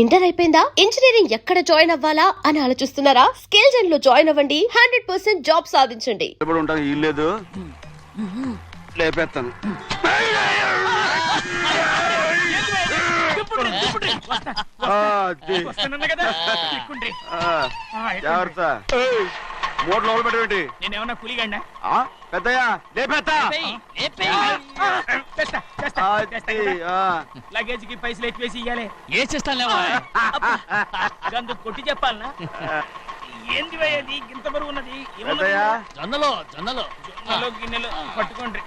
Inter అయిపోయిందా? Engineering ఎక్కడ join అవ్వాలా అని ఆలోచిస్తున్నారా? స్కిల్ జెన్ లో జాయిన్ అవ్వండి. 100% జాబ్ సాధించండి. ఇల్లేదు లేపేస్తాను. జాగ్రత్త. మూడు లోపల పెట్టేటి. నేనేమన్నా కూలిగండా? పెద్దయ్యా లేపేస్తా. లగేజ్ కి పైసలు ఎక్కువేసి ఇయ్యాలి. ఏ చేస్తాను గందు కొట్టి చెప్పాలనా? ఏంది అది ఇంత బరువు ఉన్నది? పెద్దయ్యా జొన్నలో జొన్నలో జొన్నలో గిన్నెలు పట్టుకోండి.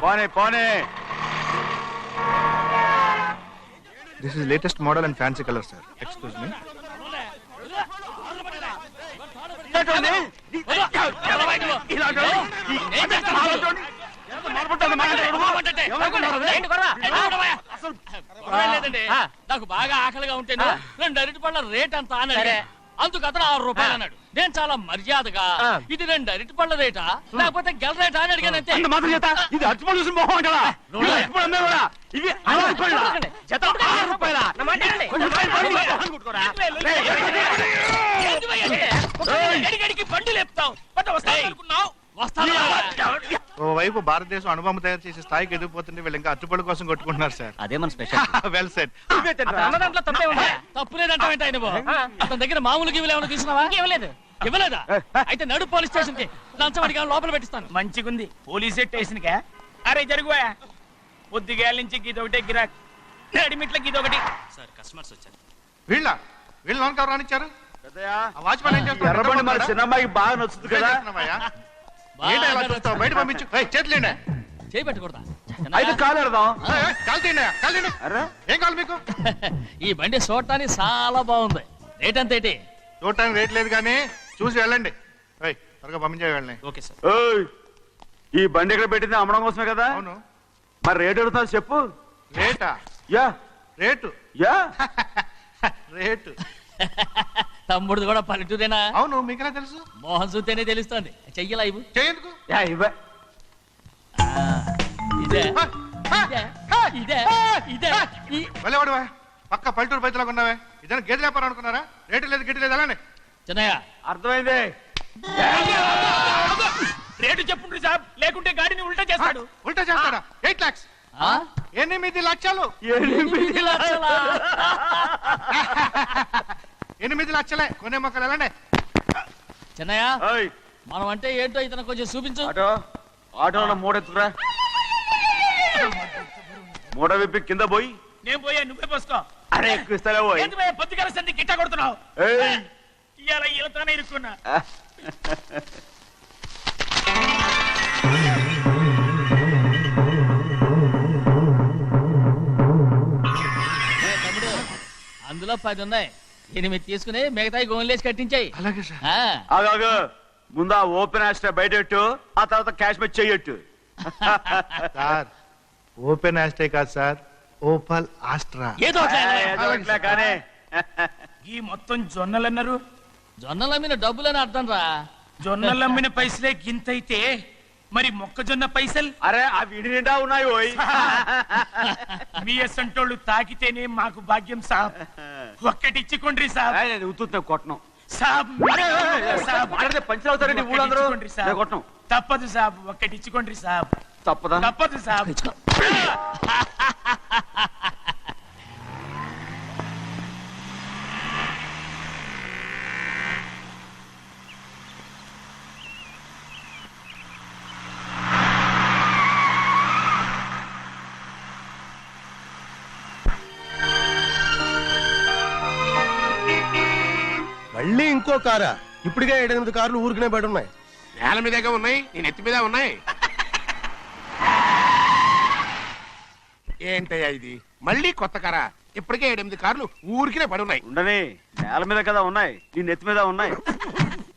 పోనే పోనే. This is latest model and fancy color, sir. Excuse me. నాకు బాగా ఆకలిగా ఉంటే 2 అరటి పళ్ళ రేట్ అంత అన్నాడు. అందుకు అతను 6 రూపాయలు అన్నాడు. నేను చాలా మర్యాదగా ఇది 2 అరటి పళ్ళ రేటా లేకపోతే గెల రేటా అని అడిగాను. అంతే. ఇది అచ్చుపడి చూసి మొహం అంటారా? ఇవి బండి లేపుతావు అనుకున్నావు. ఓవైపు భారతదేశం అణుబాంబు తయారు చేసే స్థాయికి ఎదిగిపోతుంటే వీళ్ళు ఇంకా అట్టుపడి కోసం కొట్టుకుంటున్నారు సార్. అదే మన స్పెషల్. Well set. తప్పు లేదంటే అతని దగ్గర మామూలు గివ్వులు ఏమైనా తీసుకున్నావా? ఇవ్వలేదా? అయితే నడు పోలీస్ స్టేషన్ కి లంచం అడిగా లోపల పెట్టిస్తాను. మంచిగుంది పోలీస్ స్టేషన్ కా. అరే జరుగువా, పొద్దుగాల నుంచి గీదొకటే గిరాక్, నడిమిట్ల గీదొకటి. సార్ కస్టమర్స్ వచ్చారు. వీళ్ళ లోన్ కవర్ రానిచ్చారు. వాచ్మెన్ ఏం చేస్తారు? ఎర్రబండి మన చిన్నమ్మాయికి బాగా నచ్చుతుంది కదా. బయట పంపించు. చేతులేండి. చేయి పెట్టకూడదా? అయితే కాలు ఎడదాం. ఏం కావాలి మీకు? ఈ బండి చూడటానికి చాలా బాగుంది. రేట్ అంత ఏంటి? చూడటానికి రేట్ లేదు కానీ చూసి వెళ్ళండి. త్వరగా పంపించే వెళ్ళండి. Okay sir. ఈ బండి ఇక్కడ పెట్టింది అమ్మడం కోసమే కదా. అవును. మరి రేట్ అడుగుతావు చెప్పు. రేటా? Yeah rate yeah rate. తమ్ముడు కూడా పల్లెటూరేనా? అవును. మీకెలా తెలుసు? మోహన్ చూస్తేనే తెలుస్తుంది. చెయ్యలా ఇవ్వు. చేయందుకు. యా ఇవ్వ. ఇదే ఇదే ఇదే వెళ్ళేవాడువా పక్క పల్లెటూరు బయటలాగా ఉన్నావే. ఇదైనా గేదె వ్యాపారం అనుకున్నారా? రేటు లేదు గిట్టి లేదు అలానే. చిన్నయ్య అర్థమైంది. రేటు చెప్పుండ్రి సాబ్, లేకుంటే గాడిని ఉల్టా చేస్తాడు. ఉల్టా చేస్తాడా? 8 lakhs. 8 లక్షలు. 8 లక్షలా? 8 లక్షలే. కొనే మొక్కలు వెళ్ళండి. చిన్నయ్య ఓయ్ మనం అంటే ఏంటో ఇతను కొంచెం చూపించు. ఆటోలో మూడెత్తుకురా. మూడ విప్పి కింద పోయి. నేను పోయా, నువ్వే పోసుకో. అరే ఎక్కువ ఇస్తాలే పోయి. పొద్దుగాల సంది గిట్ట కొడుతున్నావు. ఇవాళ ఈలతోనే ఇరుక్కున్నా. తమ్ముడు అందులో 10 ఉన్నాయి. 8 తీసుకుని మిగతాయి గోన్లేసి కట్టించాయి. అలాగే సార్. ఆగాగు. ముందా ఓపెన్ ఆస్ట్రా బయటెట్టు, ఆ తర్వాత క్యాష్ మెచ్ చెయ్యట్టు. సార్ ఓపెన్ ఆస్ట్రే కాదు సార్, ఓపల్ ఆస్ట్రా. ఏదో కానీ ఈ మొత్తం జొన్నలన్నారు. జొన్నలమ్మిన డబ్బులని అర్థం రా. జొన్నలమ్మిన పైసలే గింతైతే మరి మొక్కజొన్న పైసలు? అరే ఆ విడి నిండా ఉన్నాయి ఓయ్. మీ అసంటోళ్ళు తాకితేనే మాకు భాగ్యం సాబ్. ఒక్కటిచ్చుకోండి సాబ్. ఉత్తున్నా కొట్టను సాబ్ సాబ్ పంచర్ అవుతారండి ఊళ్ళందరూ. కొట్టను. తప్పదు సాబ్, ఒక్కటిచ్చుకోండి సాబ్. తప్పదా? తప్పదు సాబ్. మళ్ళీ ఇంకో కారా? ఇప్పటికే 7-8 కార్లు ఊరికనే బయట ఉన్నాయి. నేల మీదగా ఉన్నాయి, నేను ఎత్తి మీద ఉన్నాయి. ఏంటయ్యా ఇది? మళ్ళీ కొత్త కారా? ఇప్పటికే 7-8 కార్లు ఊరికినే పడి ఉన్నాయి. ఉండని నేల మీద కదా ఉన్నాయి, నీ నెత్తి మీద ఉన్నాయి.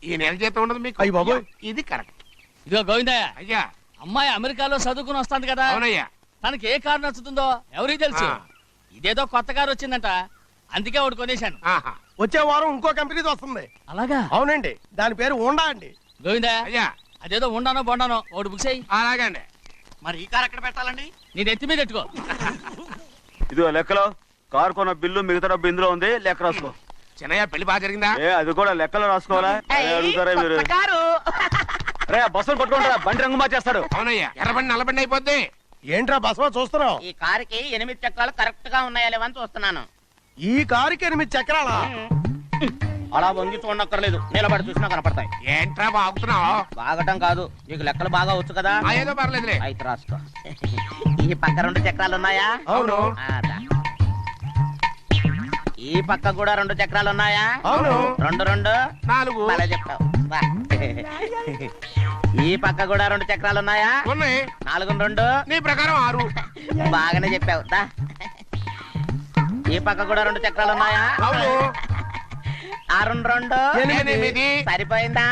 ఈ నెల జీతం ఉండదు మీకు. అయ్య బాబోయ్. ఇది కరెక్ట్. ఇదిగో గోవిందయ్య, అయ్యా. అమ్మాయి అమెరికాలో చదువుకుని వస్తాంది కదా. అవునయ్యా. తనకి ఏ కారు నచ్చుతుందో ఎవరికి తెలుసు. ఇదేదో కొత్త కారు వచ్చిందంట, అందుకే ఒకటి కొనేశాను. ఆహా. వచ్చే వారం ఇంకో కంపెనీది వస్తుంది. అలాగా? అవునండి, దాని పేరు హోండా అండి. గోవిందయ్య, అయ్యా. అదేదో ఉండానో బొండానో ఒకటి బుక్ చేయి. అలాగండి. మరి ఈ కారు ఎక్కడ పెట్టాలండి? నీ నెత్తి మీద పెట్టుకో. ఇదిగో లెక్కలో కారు కొన్న బిల్లు మిగతా డబ్బు ఇందులో ఉంది, లెక్క రాసుకో. చిన్నయ్య పెళ్లి బాగా జరిగిందా? ఏ అది కూడా లెక్కలో రాసుకోవాలా? అదే అడుగుతారా మీరు? రే బస్సులు పట్టుకుంటారా, బండి రంగు మార్చేస్తాడు. అవునయ్యా, ఎర్రబండి నల్లబండి అయిపోద్ది. ఏంట్రా బసవా చూస్తున్నావు? ఈ కారుకి 8 చక్రాలు కరెక్ట్ గా ఉన్నాయా లేవని చూస్తున్నాను. ఈ కారుకి 8 చక్రాలా? అలా వంగి చూడక్కర్లేదు, నిలబడి చూసినా కనపడతాయి. ఏంట్రా బాగుతున్నావు? బాగటం కాదు, నీకు లెక్కలు బాగా వచ్చు కదా. ఏదో పర్లేదులే. అయితే రాసుకో. ఈ పక్క 2 చక్రాలు ఉన్నాయా? అవును. ఆ, దా. ఈ పక్క కూడా 2 చక్రాలు ఉన్నాయా? అవును. 2 2 4 అలా చెప్తావు. బా. ఈ పక్క కూడా 2 చక్రాలు ఉన్నాయా? ఉన్నాయి. 4 2 నీ ప్రకారం 6. బాగానే చెప్పావు. దా. ఈ పక్క కూడా 2 చక్రాలు ఉన్నాయా? అవును. 6 2 8. సరిపోయిందా?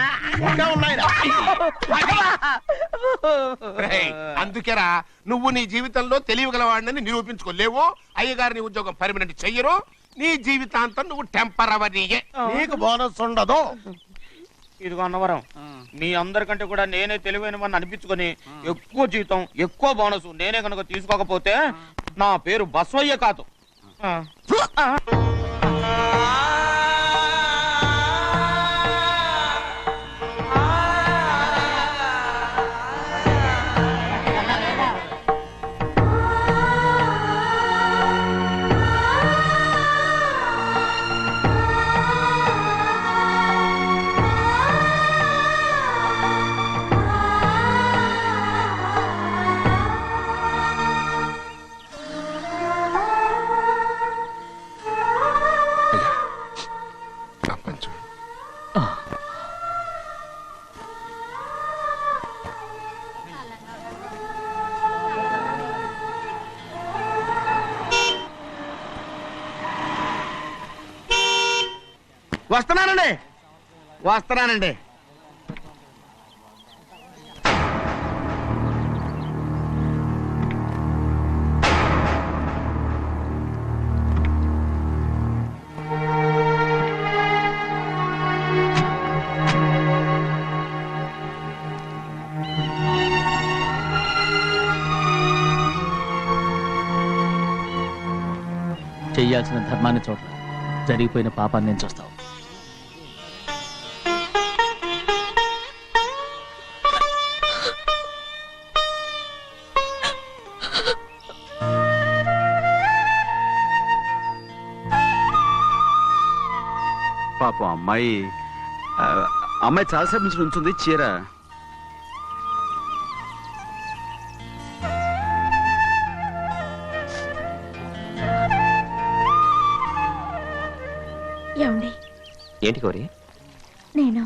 ఇంకా ఉన్నాయిరా. రేయ్, అందుకేరా నువ్వు నీ జీవితంలో తెలియగలవాడిని నిరూపించుకోలేవు. అయ్యగారు నీ ఉద్యోగం పర్మనెంట్ చెయ్యరు. నీ జీవితాంతం నువ్వు టెంపరవరీయే. నీకు బోనస్ ఉండదు. ఇదిగో అన్నవరం, మీ అందరికంటే కూడా నేనే తెలివైన వాడిని అనిపించుకొని ఎక్కువ జీతం ఎక్కువ బోనస్ నేనే కనుక తీసుకోకపోతే నా పేరు బస్వయ్య కాదు. వస్తున్నానండి. చెయ్యాల్సిన ధర్మాన్ని చూడరా, జరిగిపోయిన పాపాన్ని నేను చూస్తావు. పాపం అమ్మాయి చాలాసేపు నుంచి ఉంచుంది చీర. ఏమండి? ఏంటి కోరి? నేను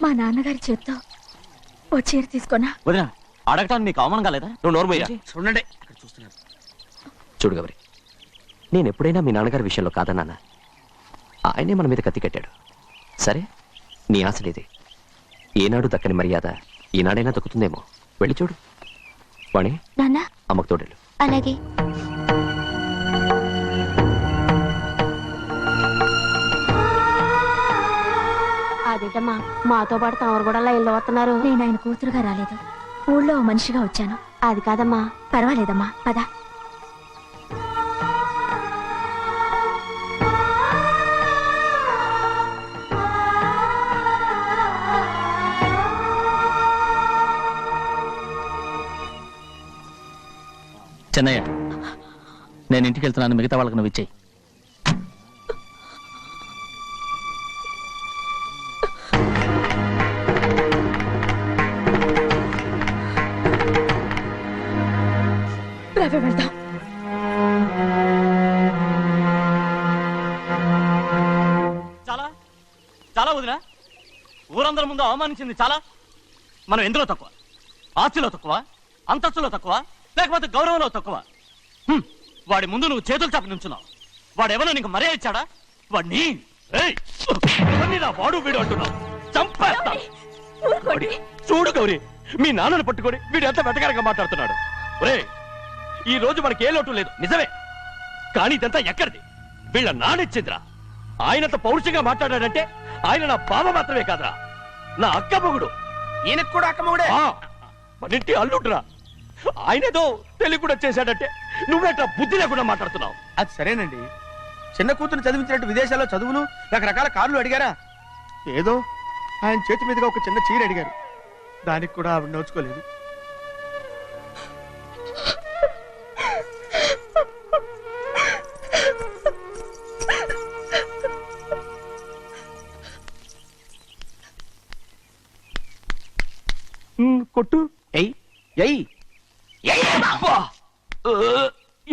మా నాన్నగారి చేత్తో ఓ చీర తీసుకున్నా. వదినా, అడగటానికి నీకు అవమానం కాలేదా? నువ్వు నోరు మూయరా. చూడండి, చూడు గౌరి, నేను ఎప్పుడైనా మీ నాన్నగారి విషయంలో కాదన్నానా? ఆయనే మన మీద కత్తి కట్టాడు. సరే, నీ ఆశలేదే. ఏనాడు దక్కని మర్యాద ఈనాడైనా దక్కుతుందేమో. వెళ్ళి చూడు. వాణి, నాన్న అమ్మకు తోడేళ్ళు. అలాగే. అదేటమ్మా, మాతో పాటు తమరు కూడా లైన్లో వస్తున్నారు. నేను ఆయన కూతురుగా రాలేదు, ఊళ్ళో ఓ మనిషిగా వచ్చాను. అది కాదమ్మా. పర్వాలేదమ్మా, పద. చెన్నయ్య, నేను ఇంటికి వెళ్తున్నాను, మిగతా వాళ్ళకి నువ్వు ఇచ్చేయి. వెళ్దాం. చాలా చాలా వదినా, ఊరందరి ముందు అవమానించింది చాలా. మనం ఎందులో తక్కువ? ఆస్తిలో తక్కువ? అంతస్తులో తక్కువ? లేకపోతే గౌరవంలో తక్కువ? వాడి ముందు నువ్వు చేతులు చాపి నుంచున్నావు. వాడెవరో నీకు మరే ఇచ్చాడా? వాడిని వాడు వీడు అంటున్నావు. చంపేస్తా. చూడు గౌరీ, మీ నాన్నను పట్టుకొని వీడు ఎంత వెతకారంగా మాట్లాడుతున్నాడు. ఒరే, ఈ రోజు మనకి ఏ లోటు లేదు నిజమే, కానీ ఇదంతా ఎక్కడిది? వీళ్ళ నానిచ్చిందిరా. ఆయనంత పౌరుషంగా మాట్లాడాడంటే ఆయన నా బావ మాత్రమే కాదురా, నా అక్క మొగుడు. ఈయనకు కూడా అక్క మొగుడే. మనింటి అల్లుడురా. ఆయనేదో తెలివి కూడా చేశాడంటే నువ్వేట్రా బుద్ధి లేకుండా మాట్లాడుతున్నావు? అది సరేనండి, చిన్న కూతురు చదివించినట్టు విదేశాల్లో చదువులు రకరకాల కార్లు అడిగారా? ఏదో ఆయన చేతి మీదుగా ఒక చిన్న చీర అడిగారు, దానికి కూడా ఆవిడ నోచుకోలేదు. కొట్టు. ఎయ్ ఎయ్ అబ్బా!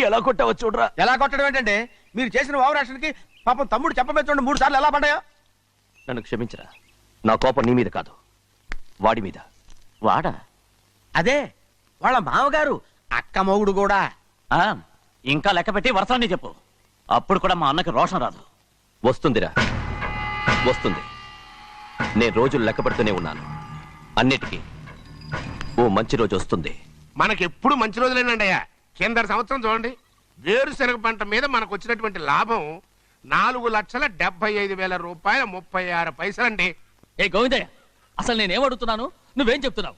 ఎలా కొట్టావో చూడరా. ఎలా కొట్టడం ఏంటంటే, మీరు చేసిన ఓవరాక్షన్కి పాపం తమ్ముడు చెప్పమే చూడండి 3 సార్లు ఎలా పడ్డాయో. నన్ను క్షమించరా. నా కోపం నీ మీద కాదు, వాడి మీద. వాడా? అదే వాళ్ళ మామగారు అక్క మొగుడు కూడా. ఇంకా లెక్క పెట్టి వరసాన్ని చెప్పు, అప్పుడు కూడా మా అన్నకి రోషం రాదు. వస్తుందిరా, వస్తుంది. నేను రోజులు లెక్క పెడుతూనే ఉన్నాను. అన్నిటికీ ఓ మంచి రోజు వస్తుంది. మనకెప్పుడు మంచి రోజులేనండి అయ్యా. కింద సంవత్సరం చూడండి, వేరుశనగ పంట మీద మనకు వచ్చినటువంటి లాభం 4,75,000 రూపాయల 36 పైసలండి. ఏ గోవిందయ్య, అసలు నేనేం అడుగుతున్నాను, నువ్వేం చెప్తున్నావు?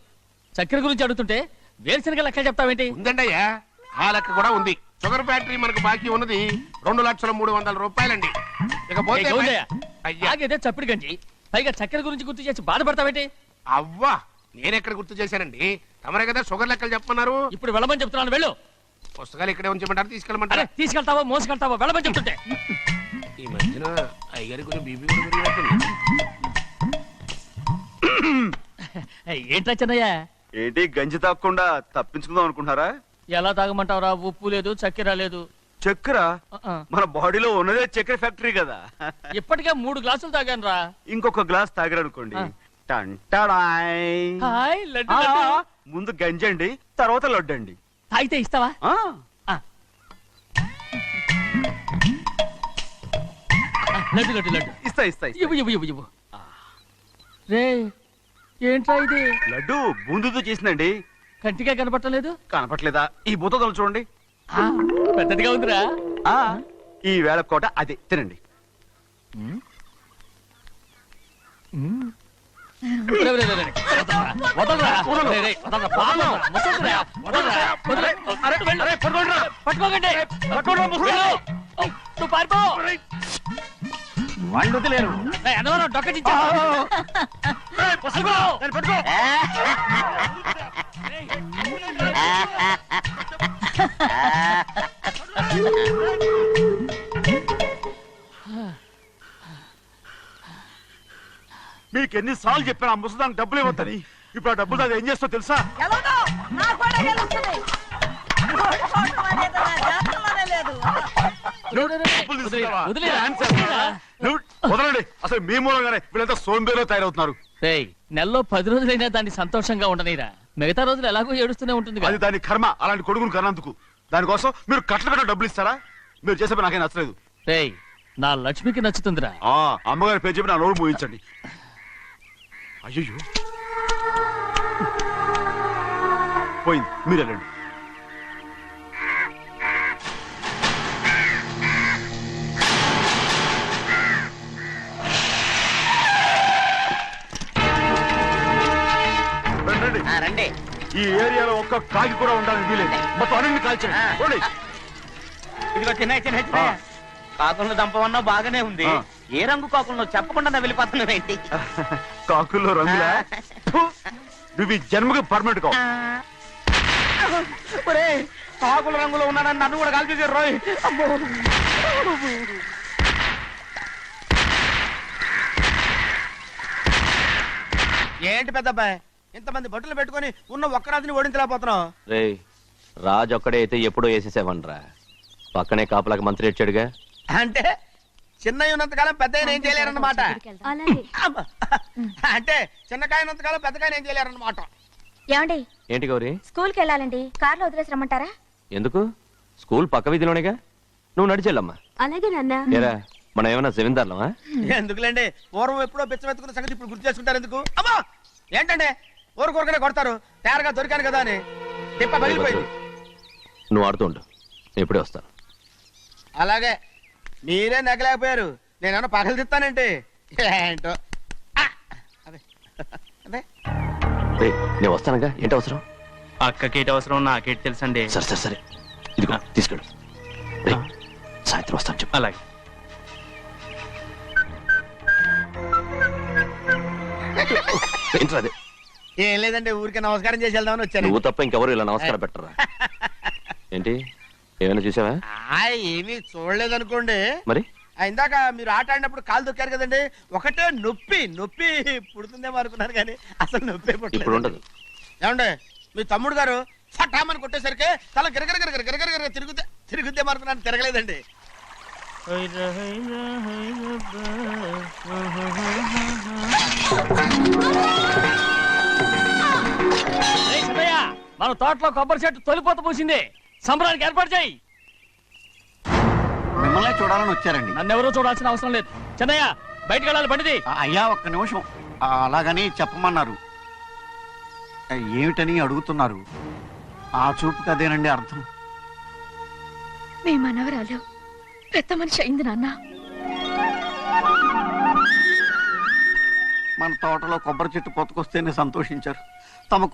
చక్కెర గురించి అడుగుతుంటే వేరుశనగ లెక్క చెప్తావేంటి? ఉందండి అయ్యా, ఆ లెక్క కూడా ఉంది. షుగర్ ఫ్యాక్టరీ మనకు బాకీ ఉన్నది 2,03,00,000 రూపాయలండి. ఇకపోతే గోవిందయ్య, అయ్యా ఆగేదే చప్పుడు గంజి, పైగా చక్కెర గురించి గుర్తు చేసి బాధపడతావేంటి? అవ్వా, నేనెక్కడ గుర్తు చేశానండి, తమరే కదా షుగర్ లెక్కలు చెప్పమన్నారు. ఇప్పుడు వెళ్ళమని చెప్తున్నాను, వెళ్ళు. పుస్తకాలు ఇక్కడే ఉంచమంటారు, అరే తీసుకెళ్ళమంటారా? తీసుకెళ్తావో మోసుకెళ్తావో వెళ్ళమని చెప్తుంటే. ఈ మధ్యన అయ్యగారి కొంచెం బీపీ కూడా పెరిగినట్టుంది. ఏంట్రా చిన్నయ్య, ఏంటి గంజి తాగకుండా తప్పించుకుందాం అనుకుంటున్నారా? ఎలా తాగమంటావురా? ఉప్పు లేదు, చక్కెర లేదు. చక్కెర మన బాడీలో ఉన్నదే చక్కెర ఫ్యాక్టరీ కదా. ఇప్పటికే 3 గ్లాసులు తాగాను రా. ఇంకొక గ్లాస్ తాగారనుకోండి, టంటాడాయ్. హాయ్ లడ్డు లడ్డు. ముందు గంజండి, తర్వాత లడ్డండి. తాగితే ఇస్తావా? ఆ, లడ్డు లడ్డు లడ్డు ఇస్తా ఇస్తా ఇస్తా. ఇవ్వు ఇవ్వు ఇవ్వు ఇవ్వు. రే ఏంట్రా ఇది? లడ్డు బూందుతో చేసిందండి. కంటిగా కనపట్టలేదు. కనపట్లేదా? ఈ బూతలు చూడండి. పెద్దదిగా ఉందిరా. ఆ, ఈ వేళ కోట అదే తినండి. రే, రే, రే, రే. వదలరా. రే, రే, వదలరా. పాపం. ముసలిరా. వదలరా. వదలరా. పట్టుకోకండి. వెళ్ళు. నువ్వు పారిపో. వాళ్ళు వదిలేరు. రే, అన్నవరం డొక్కచించా. పట్టుకో. మీకు ఎన్నిసార్లు చెప్పాను ఆ ముసదానికి డబ్బులు ఇవ్వద్దని. ఇప్పుడు ఆ డబ్బులు అది ఏం చేస్తో తెలుసా? డబ్బులు తీసుకున్నావా? వదిలేరా. నువ్వు వదలండి. అసలు మీ మూలంగానే వీళ్ళంతా సోంబేలో తయారవుతున్నారు. రేయ్, నెలలో 10 రోజులైనా దాన్ని సంతోషంగా ఉండనీరా. మిగతా రోజులు ఎలాగో ఏడుస్తూనే ఉంటుంది అది కదా. దాని కర్మ, అలాంటి కొడుకును కన్నందుకు. దానికోసం మీరు కట్ల డబ్బులు ఇస్తారా? మీరు చేసే పని నాకేం నచ్చలేదు. రేయ్, నా లక్ష్మికి నచ్చుతుందిరా. ఆ అమ్మగారి పేరు చెప్పి నా నోరు మూయించండి. అయ్యో పోయింది, మీరు వెళ్ళండి. రండి. ఈ ఏరియాలో ఒక్క కాకి కూడా ఉండాలని వీలేదు. మొత్తం అన్ని కాల్చండి. ఇదిగో చిన్న కాకులను దంపమన్నా బాగానే ఉంది. ఏ రంగు కాకులను చెప్పకుండా వెళ్ళిపోతున్నావు ఏంటి? కాకుల్లో రంగులా? నువ్వు ఈ జన్మకి పర్మనెంట్ కావు. కాకుల రంగులో ఉన్నానని నన్ను కూడా కాల్చేసారు రోయ్. ఏంటి పెద్దబ్బాయి, ఇంతమంది బట్టలు పెట్టుకొని ఉన్న ఒక్కరాజుని ఓడించలేకపోతున్నావు? రే, రాజు ఒక్కడే అయితే ఎప్పుడో వేసేసేవనరా. పక్కనే కాపలాకి మంత్రి ఇచ్చాడుగా. అంటే చిన్నయ్య ఉన్నంతకాలం పెద్ద ఏం చేయలేరన్నమాట. అంటే చిన్నకాయ ఉన్నంతకాలం పెద్దకాయ ఏం చేయలేరన్నమాట. ఏమండి, ఏంటి గౌరీ? స్కూల్కి వెళ్ళాలండి, కార్లో వదిలేసి రమ్మంటారా? ఎందుకు? స్కూల్ పక్క వీధిలోనేగా, నువ్వు నడిచెళ్ళమ్మా. అలాగే నాన్న. ఏరా, మనం ఏమన్నా జమీందార్లమా? ఎందుకులేండి, పూర్వం ఎప్పుడో పిచ్చమెత్తుకున్న సంగతి ఇప్పుడు గుర్తు చేసుకుంటారు ఎందుకు? అమ్మా ఏంటంటే ఊరుకూరకనే కొడతారు, తయారుగా దొరికాను కదా అని. తిప్ప పగిలిపోయింది. నువ్వు ఆడుతూ ఉండు, ఎప్పుడే వస్తాను. అలాగే, మీరే నగ్గలేకపోయారు, నేనేమన్నా పగలు తిస్తానంటే ఏంటో. అదే అదే రే, నేను వస్తానుగా, ఏంటి అవసరం? అక్కకేటి అవసరం నాకేటి తెలుసండి. సరే సరే సరే, ఇదిగో తీసుకెళ్ళు రేయ్, సాయంత్రం వస్తాను చెప్పు. అలాగే. ఏంట్రా అది? ఏం లేదండి ఊరికే నమస్కారం చేసి వెళ్దామని వచ్చాను నువ్వు తప్ప ఇంకెవరు ఇలా నమస్కారం పెట్టరా? ఏంటి ఏమైనా చూసావా? ఏమీ చూడలేదనుకోండి. మరి ఇందాక మీరు ఆట ఆడినప్పుడు కాలు దొక్కారు కదండి, ఒకటే నొప్పి నొప్పి పుడుతుందేమో అనుకున్నాను కానీ అసలు నొప్పి ఇప్పుడు ఉండదు. ఏమండి మీ తమ్ముడు గారు ఫటామని కొట్టేసరికి తల గిరగిర తిరుగుద్దేమో అనుకున్నాను, తిరగలేదండి. రేయ్ సిద్ధయ్య, మన తోటలో కొబ్బరి చెట్టు తొలిపోత పూసింది, సంబరానికి ఏర్పాటు చేయి. మిమ్మల్ని చూడాలని వచ్చారండి. నన్నెవరూ చూడాల్సిన అవసరం లేదు. చెన్నయ్య బయటికి వెళ్ళాలి, బండిది. అయ్యా ఒక్క నిమిషం, అలాగని చెప్పమన్నారు. ఏమిటని అడుగుతున్నారు? ఆ చూపుకి అదేనండి అర్థం. మీ మనవరాలు పెద్ద మనిషి అయింది నాన్న. మన తోటలో కొబ్బరి చెట్టు పొత్తుకొస్తేనే సంతోషించారు. తమ